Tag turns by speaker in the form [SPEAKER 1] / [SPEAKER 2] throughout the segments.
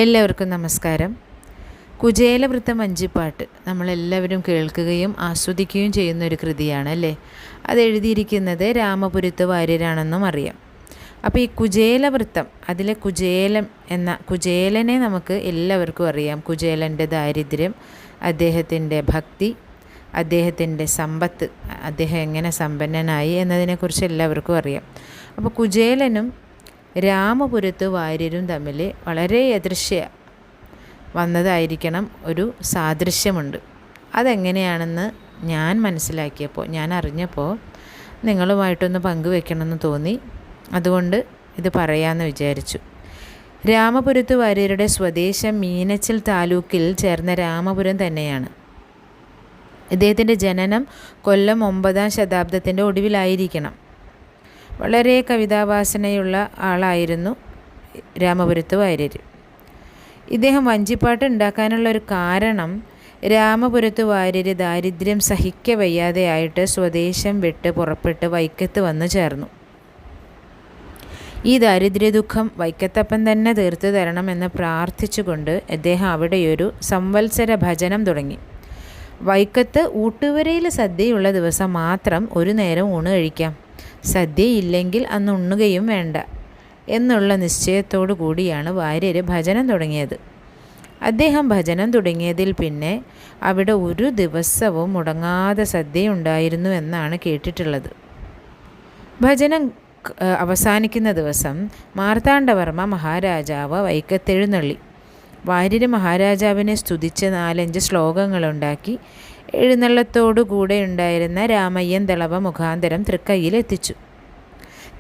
[SPEAKER 1] എല്ലാവർക്കും നമസ്കാരം. കുചേലവൃത്തം വഞ്ചിപ്പാട്ട് നമ്മളെല്ലാവരും കേൾക്കുകയും ആസ്വദിക്കുകയും ചെയ്യുന്ന ഒരു കൃതിയാണ് അല്ലേ. അത് എഴുതിയിരിക്കുന്നത് രാമപുരത്ത് വാര്യരാണെന്നും അറിയാം. അപ്പോൾ ഈ കുചേലവൃത്തം, അതിലെ കുചേലൻ എന്ന കുചേലനെ നമുക്ക് എല്ലാവർക്കും അറിയാം. കുചേലൻ്റെ ദാരിദ്ര്യം, അദ്ദേഹത്തിൻ്റെ ഭക്തി, അദ്ദേഹത്തിൻ്റെ സമ്പത്ത്, അദ്ദേഹം എങ്ങനെ സമ്പന്നനായി എന്നതിനെക്കുറിച്ച് എല്ലാവർക്കും അറിയാം. അപ്പോൾ കുചേലനും രാമപുരത്ത് വാര്യരും തമ്മിൽ വളരെ യദൃശ്യ വന്നതായിരിക്കണം ഒരു സാദൃശ്യമുണ്ട്. അതെങ്ങനെയാണെന്ന് ഞാൻ മനസ്സിലാക്കിയപ്പോൾ, ഞാൻ അറിഞ്ഞപ്പോൾ നിങ്ങളുമായിട്ടൊന്ന് പങ്കുവെക്കണമെന്ന് തോന്നി. അതുകൊണ്ട് ഇത് പറയാമെന്ന് വിചാരിച്ചു. രാമപുരത്ത് വാര്യരുടെ സ്വദേശം മീനച്ചിൽ താലൂക്കിൽ ചേർന്ന രാമപുരം തന്നെയാണ്. ഇദ്ദേഹത്തിൻ്റെ ജനനം കൊല്ലം 9-ാം ശതാബ്ദത്തിൻ്റെ ഒടുവിലായിരിക്കണം. വളരെ കവിതാവാസനയുള്ള ആളായിരുന്നു രാമപുരത്ത് വാര്യർ. ഇദ്ദേഹം വഞ്ചിപ്പാട്ട് ഉണ്ടാക്കാനുള്ള ഒരു കാരണം, രാമപുരത്ത് വാര്യർ ദാരിദ്ര്യം സഹിക്കവയ്യാതെയായിട്ട് സ്വദേശം വിട്ട് പുറപ്പെട്ട് വൈക്കത്ത് വന്നു ചേർന്നു. ഈ ദാരിദ്ര്യദുഃഖം വൈക്കത്തപ്പൻ തന്നെ തീർത്തു തരണമെന്ന് പ്രാർത്ഥിച്ചുകൊണ്ട് അദ്ദേഹം അവിടെയൊരു സംവത്സര ഭജനം തുടങ്ങി. വൈക്കത്ത് ഊട്ടുവരയിൽ സദ്യയുള്ള ദിവസം മാത്രം ഒരു നേരം ഊണ് കഴിക്കാം, സദ്യയില്ലെങ്കിൽ അന്ന് ഉണ്ണുകയും വേണ്ട എന്നുള്ള നിശ്ചയത്തോടു കൂടിയാണ് വാര്യർ ഭജനം തുടങ്ങിയത്. അദ്ദേഹം ഭജനം തുടങ്ങിയതിൽ പിന്നെ അവിടെ ഒരു ദിവസവും മുടങ്ങാതെ സദ്യയുണ്ടായിരുന്നു എന്നാണ് കേട്ടിട്ടുള്ളത്. ഭജനം അവസാനിക്കുന്ന ദിവസം മാർത്താണ്ഡവർമ്മ മഹാരാജാവ് വൈക്കത്തെഴുന്നള്ളി. വാര്യർ മഹാരാജാവിനെ സ്തുതിച്ച് 4-5 ശ്ലോകങ്ങളുണ്ടാക്കി എഴുന്നള്ളത്തോടു കൂടെ ഉണ്ടായിരുന്ന രാമയ്യൻ ദളവ മുഖാന്തരം തൃക്കൈയിലെത്തിച്ചു.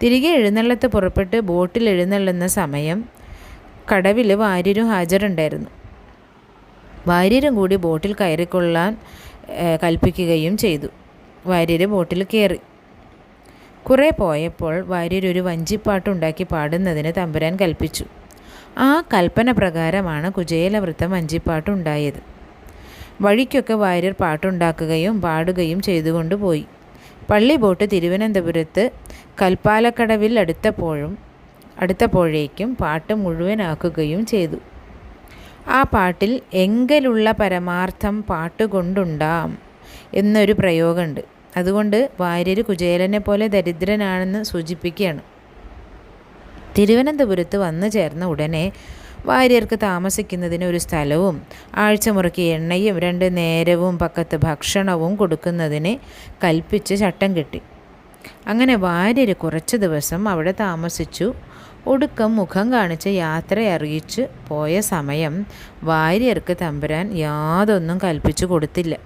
[SPEAKER 1] തിരികെ എഴുന്നള്ളത്ത് പുറപ്പെട്ട് ബോട്ടിൽ എഴുന്നള്ളുന്ന സമയം കടവിൽ വാര്യരും ഹാജരുണ്ടായിരുന്നു. വാര്യരും കൂടി ബോട്ടിൽ കയറിക്കൊള്ളാൻ കൽപ്പിക്കുകയും ചെയ്തു. വാര്യർ ബോട്ടിൽ കയറി. കുറേ പോയപ്പോൾ വാര്യർ ഒരു വഞ്ചിപ്പാട്ടുണ്ടാക്കി പാടുന്നതിന് തമ്പുരാൻ കൽപ്പിച്ചു. ആ കൽപ്പന പ്രകാരമാണ് കുചേലവൃത്തം വഞ്ചിപ്പാട്ടുണ്ടായത്. വഴിക്കൊക്കെ വാര്യർ പാട്ടുണ്ടാക്കുകയും പാടുകയും ചെയ്തുകൊണ്ട് പോയി. പള്ളി ബോട്ട് തിരുവനന്തപുരത്ത് കൽപ്പാലക്കടവിൽ അടുത്തപ്പോഴേക്കും പാട്ട് മുഴുവനാക്കുകയും ചെയ്തു. ആ പാട്ടിൽ എങ്കലുള്ള പരമാർത്ഥം പാട്ടുകൊണ്ടുണ്ടാം എന്നൊരു പ്രയോഗമുണ്ട്. അതുകൊണ്ട് വാര്യർ കുചേലനെ പോലെ ദരിദ്രനാണെന്ന് സൂചിപ്പിക്കുകയാണ്. തിരുവനന്തപുരത്ത് വന്നു ചേർന്ന ഉടനെ വാര്യർക്ക് താമസിക്കുന്നതിന് ഒരു സ്ഥലവും ആഴ്ചമുറയ്ക്ക് എണ്ണയും 2 നേരവും പക്കത്ത് ഭക്ഷണവും കൊടുക്കുന്നതിന് കൽപ്പിച്ച് ചട്ടം കെട്ടി. അങ്ങനെ വാര്യർ കുറച്ച് ദിവസം അവിടെ താമസിച്ചു. ഒടുക്കം മുഖം കാണിച്ച് യാത്ര അറിയിച്ച് പോയ സമയം വാര്യർക്ക് തമ്പുരാൻ യാതൊന്നും കൽപ്പിച്ചു കൊടുത്തില്ല.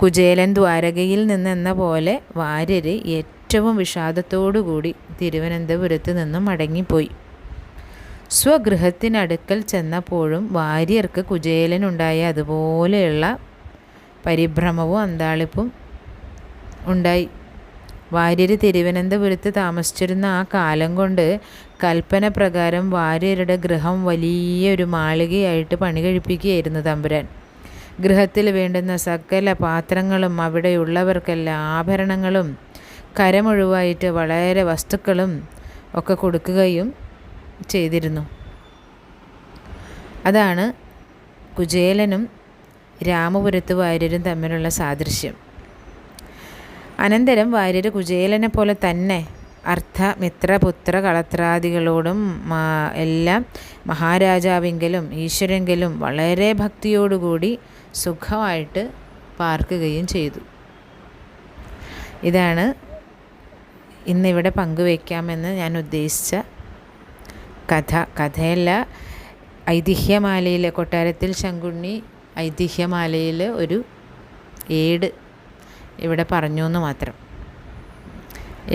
[SPEAKER 1] കുചേലൻ ദ്വാരകയിൽ നിന്നെന്ന പോലെ വാര്യർ ഏറ്റവും വിഷാദത്തോടു കൂടി തിരുവനന്തപുരത്ത് നിന്നും മടങ്ങിപ്പോയി. സ്വഗൃഹത്തിനടുക്കൽ ചെന്നപ്പോഴും വാര്യർക്ക് കുചേലനുണ്ടായ അതുപോലെയുള്ള പരിഭ്രമവും അന്താളിപ്പും ഉണ്ടായി. വാര്യർ തിരുവനന്തപുരത്ത് താമസിച്ചിരുന്ന ആ കാലം കൊണ്ട് കൽപ്പന പ്രകാരം വാര്യരുടെ ഗൃഹം വലിയൊരു മാളികയായിട്ട് പണി കഴിപ്പിക്കുകയായിരുന്നു തമ്പുരാൻ. ഗൃഹത്തിൽ വേണ്ടുന്ന സകല പാത്രങ്ങളും അവിടെയുള്ളവർക്കെല്ലാം ആഭരണങ്ങളും കരമൊഴിവായിട്ട് വളരെ വസ്തുക്കളും ഒക്കെ കൊടുക്കുകയും ചെയ്തിരുന്നു. അതാണ് കുചേലനും രാമപുരത്ത് വാര്യരും തമ്മിലുള്ള സാദൃശ്യം. അനന്തരം വാര്യർ കുചേലനെ പോലെ തന്നെ അർത്ഥ മിത്ര പുത്ര കളത്രാദികളോടും എല്ലാം മഹാരാജാവിങ്കലും ഈശ്വരങ്കലും വളരെ ഭക്തിയോടുകൂടി സുഖമായിട്ട് പാർക്കുകയും ചെയ്തു. ഇതാണ് ഇന്നിവിടെ പങ്കുവയ്ക്കാമെന്ന് ഞാൻ ഉദ്ദേശിച്ച കഥയല്ല. ഐതിഹ്യമാലയിലെ കൊട്ടാരത്തിൽ ശങ്കുണ്ണി ഐതിഹ്യമാലയിൽ ഒരു ഏട് ഇവിടെ പറഞ്ഞു എന്ന് മാത്രം.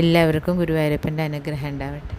[SPEAKER 1] എല്ലാവർക്കും ഗുരുവായൂരപ്പൻ്റെ അനുഗ്രഹം ഉണ്ടാവട്ടെ.